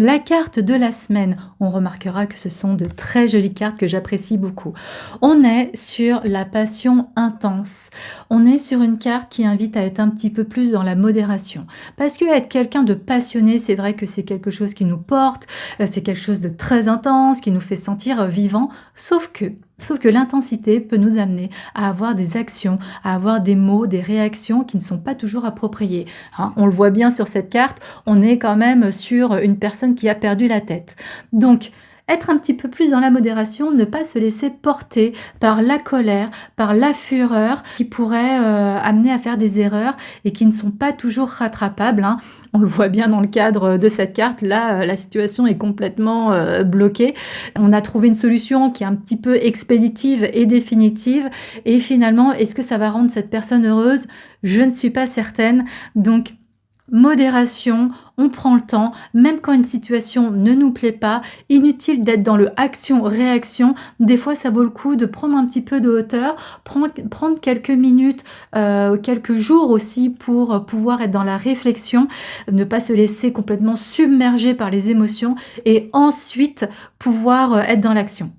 La carte de la semaine, on remarquera que ce sont de très jolies cartes que j'apprécie beaucoup. On est sur la passion intense. On est sur une carte qui invite à être un petit peu plus dans la modération. Parce que être quelqu'un de passionné, c'est vrai que c'est quelque chose qui nous porte, c'est quelque chose de très intense, qui nous fait sentir vivant. Sauf que l'intensité peut nous amener à avoir des actions, à avoir des mots, des réactions qui ne sont pas toujours appropriées, hein. On le voit bien sur cette carte, on est quand même sur une personne qui a perdu la tête. Donc, être un petit peu plus dans la modération, ne pas se laisser porter par la colère, par la fureur qui pourrait amener à faire des erreurs et qui ne sont pas toujours rattrapables, hein. On le voit bien dans le cadre de cette carte, là, la situation est complètement bloquée. On a trouvé une solution qui est un petit peu expéditive et définitive. Et finalement, est-ce que ça va rendre cette personne heureuse? Je ne suis pas certaine. Donc, modération, on prend le temps, même quand une situation ne nous plaît pas, inutile d'être dans le action-réaction. Des fois, ça vaut le coup de prendre un petit peu de hauteur, prendre quelques minutes, quelques jours aussi pour pouvoir être dans la réflexion, ne pas se laisser complètement submerger par les émotions et ensuite pouvoir être dans l'action.